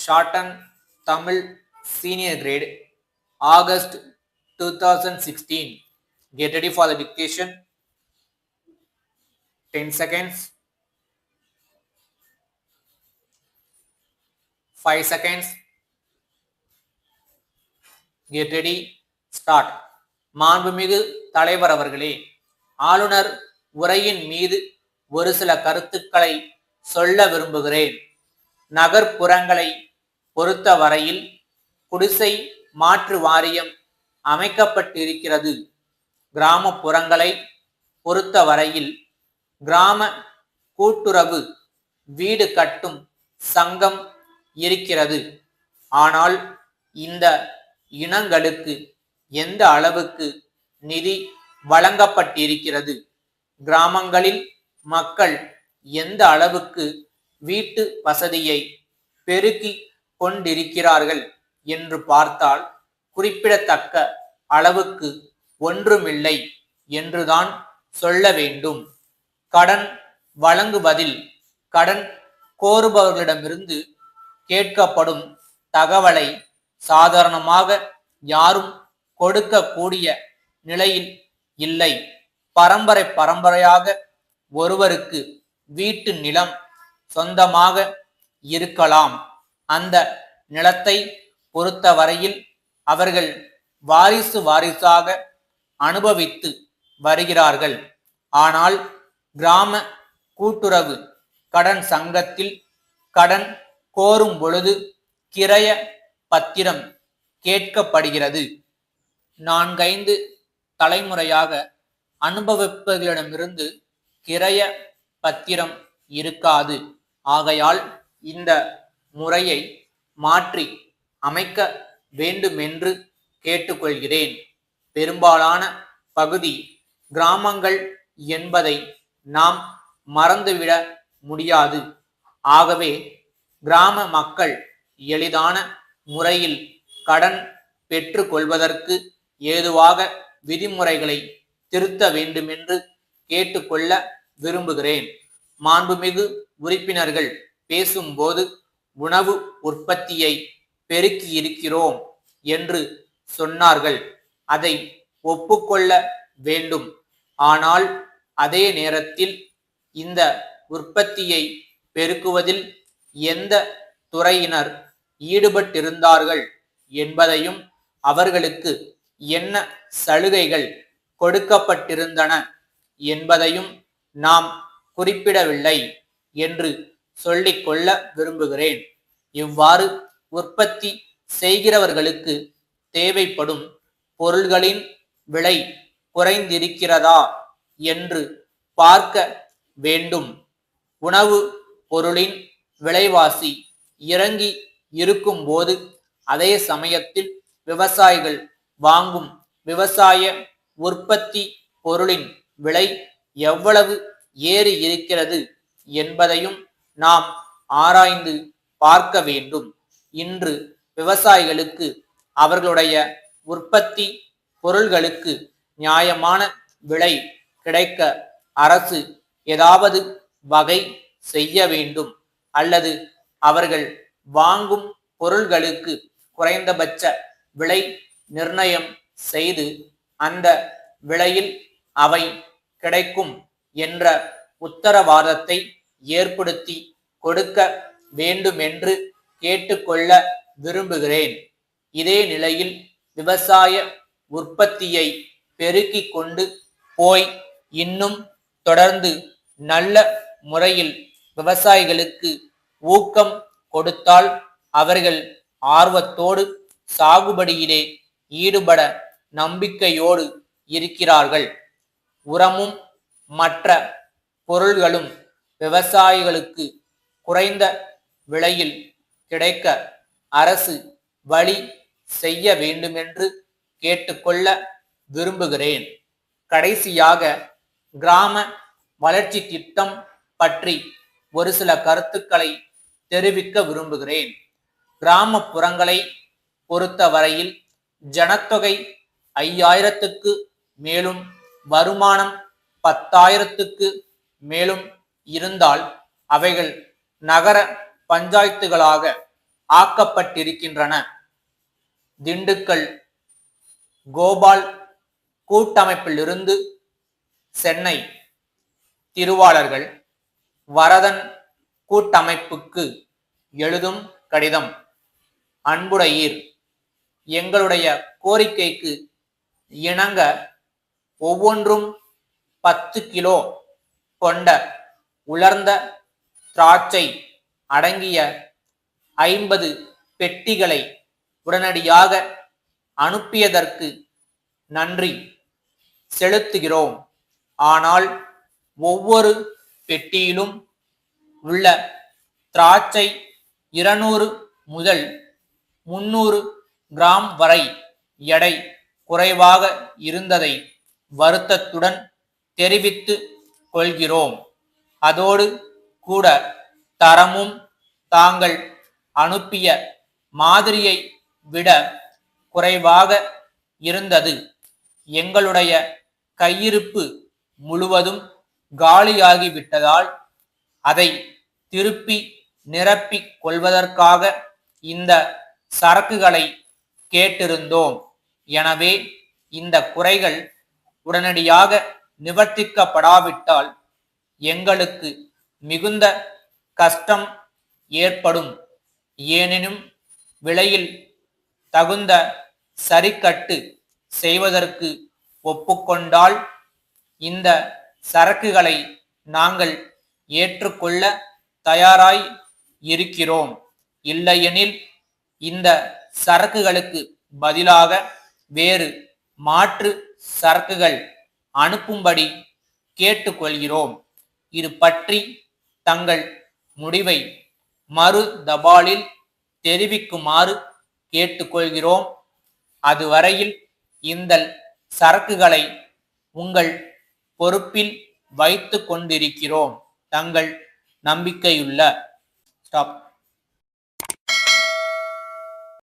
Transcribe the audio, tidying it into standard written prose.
Shorten Tamil Senior Grade, August 2016. Get ready for the dictation. 10 seconds. 5 seconds. Get ready. Start. மாண்புமிகு தலைவர் அவர்களே, ஆளுநர் உரையின் மீது ஒரு சில கருத்துக்களை சொல்ல விரும்புகிறேன். நகர்ப்புறங்களை பொறுத்த வரையில் குடிசை மாற்று வாரியம் அமைக்கப்பட்டிருக்கிறது. கிராமப்புறங்களை பொறுத்த வரையில் கிராம கூட்டுறவு வீடு கட்டும் சங்கம் இருக்கிறது. ஆனால் இந்த இனங்களுக்கு எந்த அளவுக்கு நிதி வழங்கப்பட்டிருக்கிறது, கிராமங்களில் மக்கள் எந்த அளவுக்கு வீட்டு வசதியை பெருக்கி கொண்டிருக்கிறார்கள் என்று பார்த்தால் குறிப்பிடத்தக்க அளவுக்கு ஒன்றுமில்லை என்றுதான் சொல்ல வேண்டும். கடன் வழங்குவதில் கடன் கோருபவர்களிடமிருந்து கேட்கப்படும் தகவலை சாதாரணமாக யாரும் கொடுக்கக்கூடிய நிலையில் இல்லை. பரம்பரையாக ஒருவருக்கு வீட்டு நிலம் சொந்தமாக இருக்கலாம். அந்த நிலத்தை பொறுத்தவரையில் அவர்கள் வாரிசாக அனுபவித்து வருகிறார்கள். ஆனால் கிராம கூட்டுறவு கடன் சங்கத்தில் கடன் கோரும் பொழுது கிரய பத்திரம் கேட்கப்படுகிறது. 4-5 தலைமுறையாக அனுபவிப்பவர்களிடமிருந்து கிரய பத்திரம் இருக்காது. ஆகையால் இந்த முறையை மாற்றி அமைக்க வேண்டுமென்று கேட்டுக்கொள்கிறேன். பெரும்பாலான பகுதி கிராமங்கள் என்பதை நாம் மறந்துவிட முடியாது. ஆகவே கிராம மக்கள் எளிதான முறையில் கடன் பெற்று கொள்வதற்கு ஏதுவாக விதிமுறைகளை திருத்த வேண்டுமென்று கேட்டுக்கொள்ள விரும்புகிறேன். மாண்புமிகு உறுப்பினர்கள் பேசும்போது உணவு உற்பத்தியை பெருக்கி இருக்கிறோம் என்று சொன்னார்கள். அதை ஒப்புக்கொள்ள வேண்டும். ஆனால் அதே நேரத்தில் இந்த உற்பத்தியை பெருக்குவதில் எந்த துறையினர் ஈடுபட்டிருந்தார்கள் என்பதையும் அவர்களுக்கு என்ன சலுகைகள் கொடுக்கப்பட்டிருந்தன என்பதையும் நாம் குறிப்பிடவில்லை என்று சொல்லிக்கொள்ள விரும்புகிறேன். இவ்வாறு உற்பத்தி செய்கிறவர்களுக்கு தேவைப்படும் பொருள்களின் விலை குறைந்திருக்கிறதா என்று பார்க்க வேண்டும். உணவு பொருளின் விலைவாசி இறங்கி இருக்கும்போது அதே சமயத்தில் விவசாயிகள் வாங்கும் விவசாய உற்பத்தி பொருளின் விலை எவ்வளவு ஏறி இருக்கிறது என்பதையும் நாம் ஆராய்ந்து பார்க்க வேண்டும். இன்று விவசாயிகளுக்கு அவர்களுடைய உற்பத்தி பொருள்களுக்கு நியாயமான விலை கிடைக்க அரசு ஏதாவது வகை செய்ய வேண்டும். அல்லது அவர்கள் வாங்கும் பொருள்களுக்கு குறைந்தபட்ச விலை நிர்ணயம் செய்து அந்த விலையில் அவை கிடைக்கும் என்ற உத்தரவாதத்தை ஏற்படுத்தி கொடுக்க வேண்டுமென்று கேட்டுக்கொள்ள விரும்புகிறேன். இதே நிலையில் விவசாய உற்பத்தியை பெருக்கிக் கொண்டு போய் இன்னும் தொடர்ந்து நல்ல முறையில் விவசாயிகளுக்கு ஊக்கம் கொடுத்தால் அவர்கள் ஆர்வத்தோடு சாகுபடியிலே ஈடுபட நம்பிக்கையோடு இருக்கிறார்கள். உரமும் மற்ற பொருள்களும் விவசாயிகளுக்கு குறைந்த விலையில் கிடைக்க அரசு வழி செய்ய வேண்டுமென்று கேட்டுக்கொள்ள விரும்புகிறேன். கடைசியாக கிராம வளர்ச்சி திட்டம் பற்றி ஒரு சில கருத்துக்களை தெரிவிக்க விரும்புகிறேன். கிராமப்புறங்களை பொறுத்தவரையில் ஜனத்தொகை 5000க்கு மேலும் வருமானம் 10,000க்கு மேலும் இருந்தால் அவைகள் நகர பஞ்சாயத்துகளாக ஆக்கப்பட்டிருக்கின்றன. திண்டுக்கல் கோபால் கூட்டமைப்பிலிருந்து சென்னை திருவாளர்கள் வரதன் கூட்டமைப்புக்கு எழுதும் கடிதம். அன்புடையீர், எங்களுடைய கோரிக்கைக்கு இணங்க ஒவ்வொன்றும் 10 கிலோ கொண்ட உலர்ந்த திராட்சை அடங்கிய 50 பெட்டிகளை உடனடியாக அனுப்பியதற்கு நன்றி செலுத்துகிறோம். ஆனால் ஒவ்வொரு பெட்டியிலும் உள்ள திராட்சை 200 முதல் 300 கிராம் வரை எடை குறைவாக இருந்ததை வருத்தத்துடன் தெரிவித்துக் கொள்கிறோம். அதோடு கூட தரமும் தாங்கள் அனுப்பிய மாதிரியை விட குறைவாக இருந்தது. எங்களுடைய கையிருப்பு முழுவதும் காலியாகிவிட்டதால் அதை திருப்பி நிரப்பிக் கொள்வதற்காக இந்த சரக்குகளை கேட்டிருந்தோம். எனவே இந்த குறைகள் உடனடியாக நிவர்த்திக்கப்படாவிட்டால் எங்களுக்கு மிகுந்த கஷ்டம் ஏற்படும். ஏனெனும் விலையில் தகுந்த சரிக்கட்டு செய்வதற்கு ஒப்புக்கொண்டால் இந்த சரக்குகளை நாங்கள் ஏற்றுக்கொள்ள தயாராய் இருக்கிறோம். இல்லையெனில் இந்த சரக்குகளுக்கு பதிலாக வேறு மாற்று சரக்குகள் அனுப்பும்படி கேட்டுக்கொள்கிறோம். இது பற்றி தங்கள் முடிவை மறு தபாலில் தெரிவிக்குமாறு கேட்டுக்கொள்கிறோம். அதுவரையில் இந்த சரக்குகளை உங்கள் பொறுப்பில் வைத்து கொண்டிருக்கிறோம். தங்கள் நம்பிக்கையுள்ள ஸ்டாப்